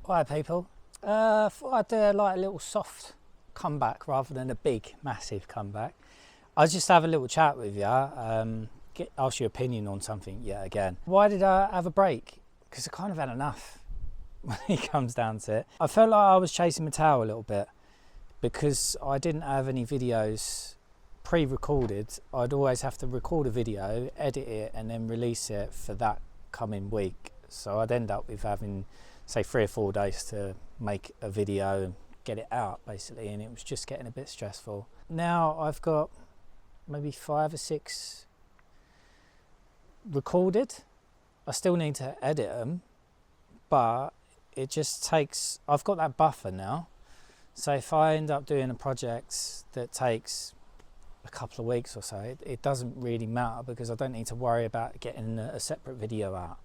Hi people, thought I'd do like a little soft comeback rather than a big massive comeback. I'll just have a little chat with you, ask your opinion on something yet again. Why did I have a break? Because I kind of had enough when it comes down to it. I felt like I was chasing my tail a little bit because I didn't have any videos pre-recorded. I'd always have to record a video, edit it and then release it for that coming week. So I'd end up with having say 3 or 4 days to make a video and get it out basically, and it was just getting a bit stressful. Now I've got maybe 5 or 6 recorded. I still need to edit them, but it just takes, I've got that buffer now. So if I end up doing a project that takes a couple of weeks or so, it doesn't really matter because I don't need to worry about getting a separate video out.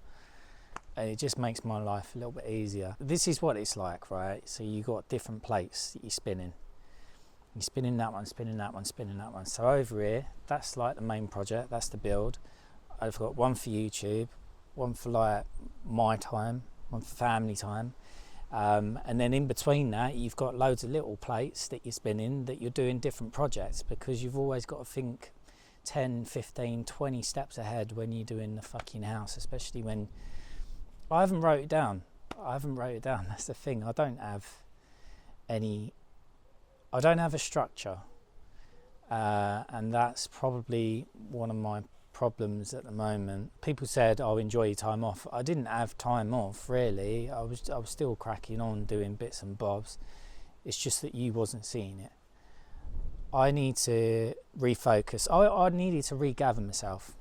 And it just makes my life a little bit easier. This is what it's like, right? So you got different plates that you're spinning. You're spinning that one, spinning that one, spinning that one. So over here, that's like the main project, that's the build. I've got one for YouTube, one for like my time, one for family time. And then in between that, you've got loads of little plates that you're spinning that you're doing different projects, because you've always got to think 10, 15, 20 steps ahead when you're doing the fucking house, especially when I haven't wrote it down. That's the thing. I don't have a structure, and that's probably one of my problems at the moment. People said, "Oh, enjoy your time off." I didn't have time off really. I was still cracking on doing bits and bobs. It's just that you wasn't seeing it. I need to refocus. I needed to regather myself.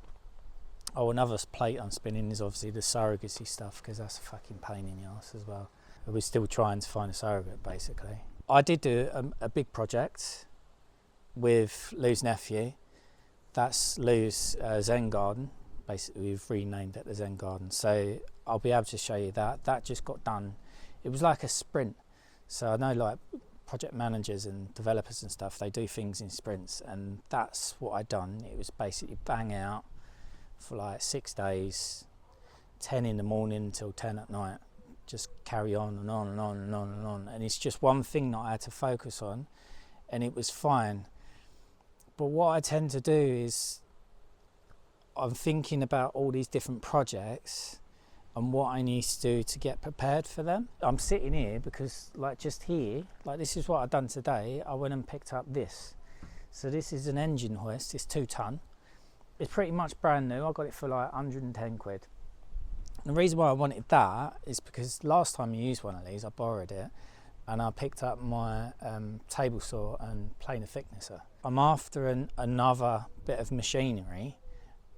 Oh, another plate I'm spinning is obviously the surrogacy stuff, because that's a fucking pain in the ass as well. We're still trying to find a surrogate basically. I did do a big project with Lou's nephew. That's Lou's Zen garden. Basically we've renamed it the Zen garden. So I'll be able to show you that. That just got done. It was like a sprint. So I know like project managers and developers and stuff, they do things in sprints, and that's what I'd done. It was basically bang out for like 6 days, 10 in the morning until 10 at night. Just carry on and on and on and on and on. And it's just one thing that I had to focus on, and it was fine. But what I tend to do is I'm thinking about all these different projects and what I need to do to get prepared for them. I'm sitting here because like just here, like this is what I've done today. I went and picked up this. So this is an engine hoist, it's 2 ton. It's pretty much brand new. I got it for like 110 quid. And the reason why I wanted that is because last time I used one of these, I borrowed it and I picked up my table saw and planer thicknesser. I'm after another bit of machinery,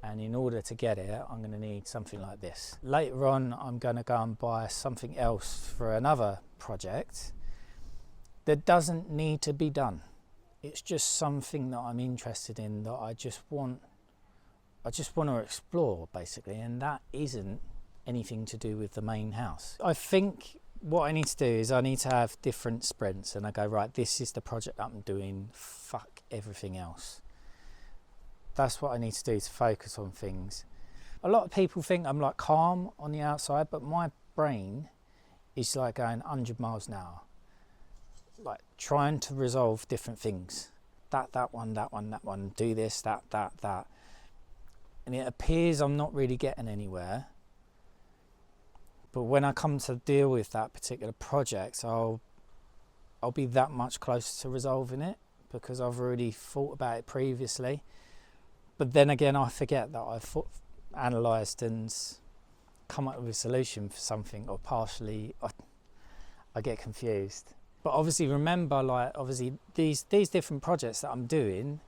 and in order to get it, I'm going to need something like this. Later on, I'm going to go and buy something else for another project that doesn't need to be done. It's just something that I'm interested in, that I just want to explore basically, and that isn't anything to do with the main house. I think what I need to do is I need to have different sprints, and I go, right, this is the project I'm doing, fuck everything else. That's what I need to do to focus on things. A lot of people think I'm like calm on the outside, but my brain is like going 100 miles an hour, like trying to resolve different things. That one, do this, that. And it appears I'm not really getting anywhere. But when I come to deal with that particular project, I'll be that much closer to resolving it because I've already thought about it previously. But then again, I forget that I've analysed and come up with a solution for something, or partially, I get confused. But obviously remember, like obviously these different projects that I'm doing,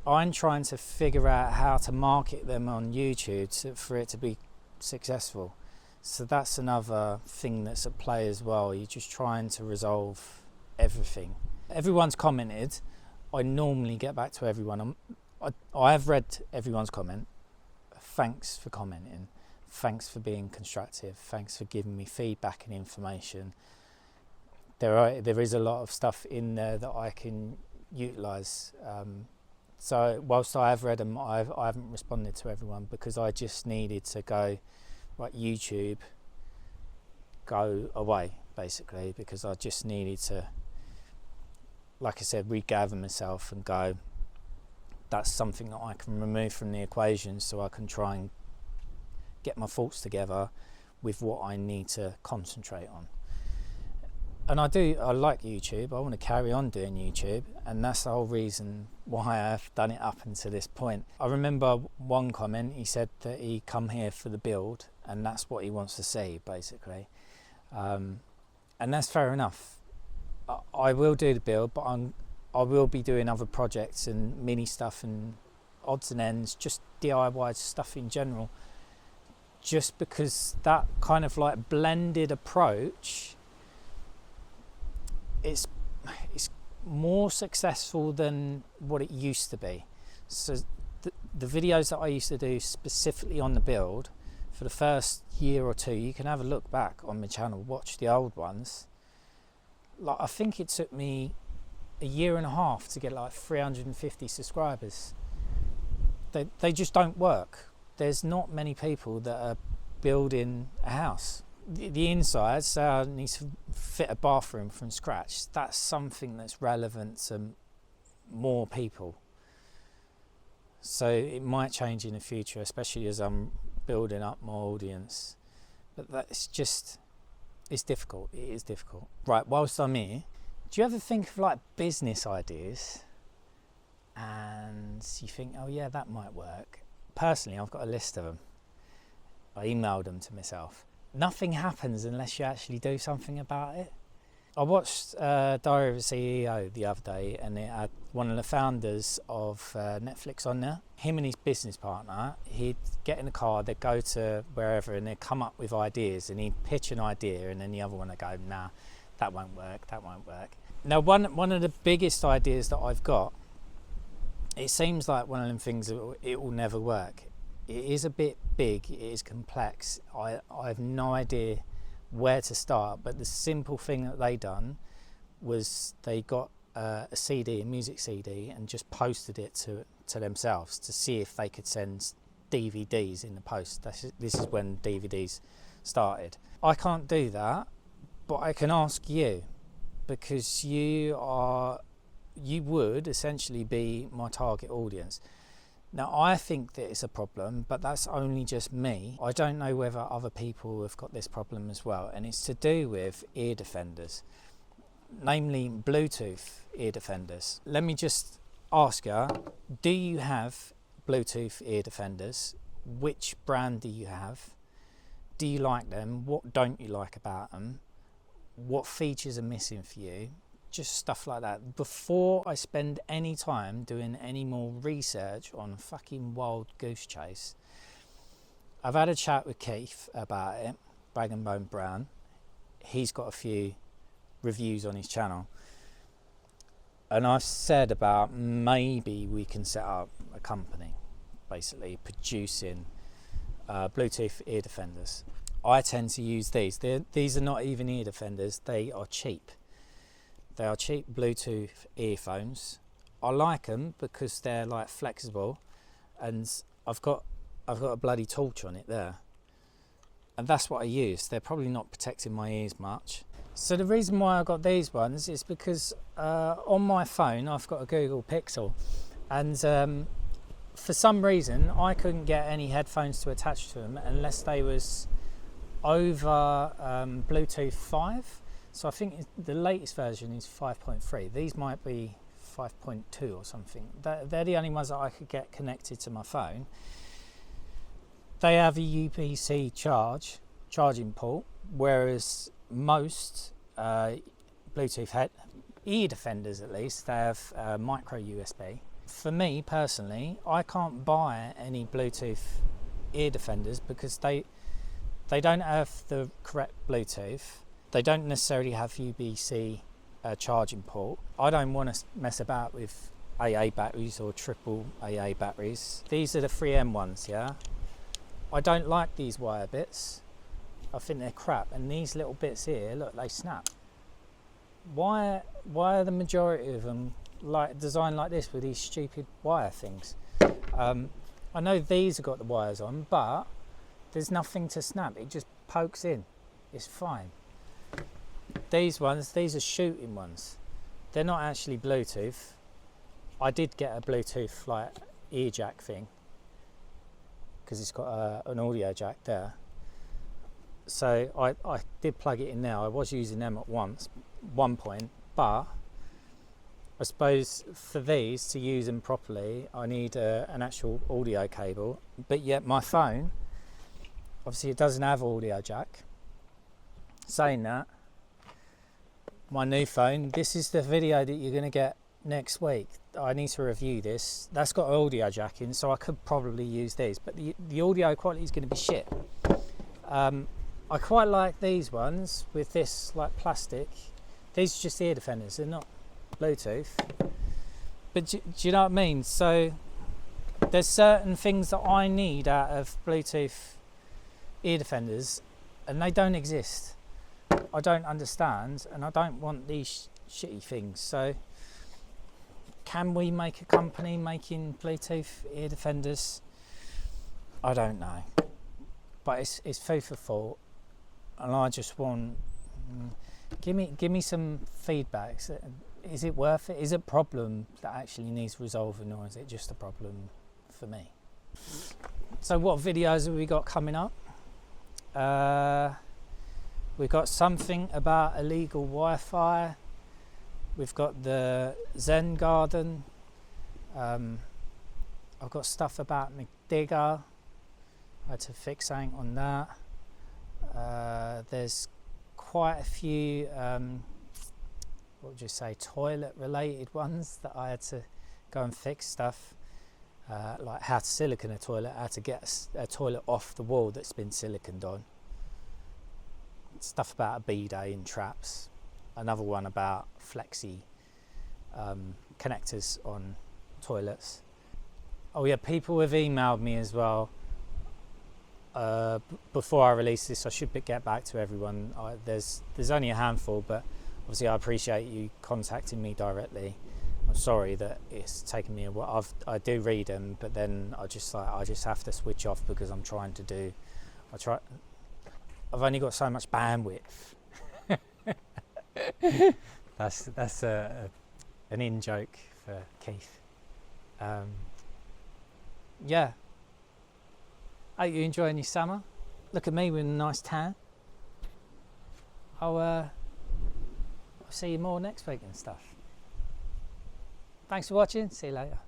I'm trying to figure out how to market them on YouTube for it to be successful. So that's another thing that's at play as well. You're just trying to resolve everything. Everyone's commented. I normally get back to everyone. I have read everyone's comment. Thanks for commenting. Thanks for being constructive. Thanks for giving me feedback and information. There is a lot of stuff in there that I can utilise. So whilst I have read them, I haven't responded to everyone because I just needed to go, right, YouTube, go away, basically, because I just needed to, like I said, regather myself and go, that's something that I can remove from the equation, so I can try and get my thoughts together with what I need to concentrate on. And I like YouTube. I want to carry on doing YouTube, and that's the whole reason why I've done it up until this point. I remember one comment, he said that he come here for the build, and that's what he wants to see, basically. And that's fair enough. I will do the build, but I will be doing other projects and mini stuff and odds and ends, just DIY stuff in general, just because that kind of like blended approach, it's more successful than what it used to be. So the videos that I used to do specifically on the build, for the first year or two, you can have a look back on my channel, watch the old ones. Like, I think it took me a year and a half to get like 350 subscribers. They just don't work. There's not many people that are building a house. The inside, so I need to fit a bathroom from scratch. That's something that's relevant to more people. So it might change in the future, especially as I'm building up my audience. But that's just, it's difficult. It is difficult. Right, whilst I'm here, do you ever think of like business ideas and you think, oh yeah, that might work? Personally, I've got a list of them. I emailed them to myself. Nothing happens unless you actually do something about it. I watched Diary of a CEO the other day, and it had one of the founders of Netflix on there. Him and his business partner, he'd get in the car, they'd go to wherever, and they'd come up with ideas, and he'd pitch an idea, and then the other one would go, nah, that won't work, that won't work. Now, one of the biggest ideas that I've got, it seems like one of them things that it will never work. It is a bit big, it is complex. I have no idea where to start, but the simple thing that they done was they got a CD, a music CD, and just posted it to themselves to see if they could send DVDs in the post. This is when DVDs started. I can't do that, but I can ask you, because you would essentially be my target audience. Now, I think that it's a problem, but that's only just me. I don't know whether other people have got this problem as well, and it's to do with ear defenders, namely Bluetooth ear defenders. Let me just ask you, do you have Bluetooth ear defenders? Which brand do you have? Do you like them? What don't you like about them? What features are missing for you? Just stuff like that. Before I spend any time doing any more research on fucking Wild Goose Chase, I've had a chat with Keith about it, Bag and Bone Brown. He's got a few reviews on his channel, and I've said about maybe we can set up a company basically producing Bluetooth ear defenders. I tend to use these. These are not even ear defenders, they are cheap. They are cheap Bluetooth earphones. I like them because they're like flexible, and I've got a bloody torch on it there, and that's what I use. They're probably not protecting my ears much. So the reason why I got these ones is because on my phone I've got a Google Pixel, and for some reason I couldn't get any headphones to attach to them unless they was over Bluetooth 5. So I think the latest version is 5.3. These might be 5.2 or something. They're the only ones that I could get connected to my phone. They have a USB-C charging port, whereas most Bluetooth ear defenders, at least, they have micro USB. For me personally, I can't buy any Bluetooth ear defenders because they don't have the correct Bluetooth. They don't necessarily have USB-C charging port. I don't want to mess about with AA batteries or triple AA batteries. These are the 3M ones, yeah? I don't like these wire bits. I think they're crap. And these little bits here, look, they snap. Why are the majority of them designed like this with these stupid wire things? I know these have got the wires on, but there's nothing to snap. It just pokes in. it's fine. These ones, these are shooting ones. They're not actually Bluetooth. I did get a Bluetooth like ear jack thing because it's got an audio jack there. So I did plug it in there. I was using them at one point, but I suppose for these to use them properly, I need an actual audio cable. But yet my phone, obviously it doesn't have audio jack. Saying that, my new phone, this is the video that you're going to get next week. I need to review this. That's got an audio jack in, so I could probably use these, but the audio quality is going to be shit. I quite like these ones with this like plastic. These are just ear defenders, they're not Bluetooth. But do you know what I mean? So there's certain things that I need out of Bluetooth ear defenders and they don't exist. I don't understand, and I don't want these shitty things. So can we make a company making Bluetooth ear defenders? I don't know, but it's food for thought, and I just want give me some feedback. Is it worth it? Is it a problem that actually needs resolving, or is it just a problem for me? So what videos have we got coming up? We've got something about illegal Wi-Fi. We've got the Zen Garden. I've got stuff about McDigger. I had to fix something on that. There's quite a few, what would you say, toilet related ones that I had to go and fix stuff. Like how to silicone a toilet, how to get a toilet off the wall that's been siliconed on. Stuff about a bidet and traps. Another one about flexi connectors on toilets. Oh yeah, people have emailed me as well. Before I release this, I should get back to everyone. There's only a handful, but obviously I appreciate you contacting me directly. I'm sorry that it's taken me a while. I do read them, but then I just have to switch off because I'm trying to do. I've only got so much bandwidth. That's an in joke for Keith. Yeah. Hope you're enjoying your summer. Look at me with a nice tan. I'll see you more next week and stuff. Thanks for watching. See you later.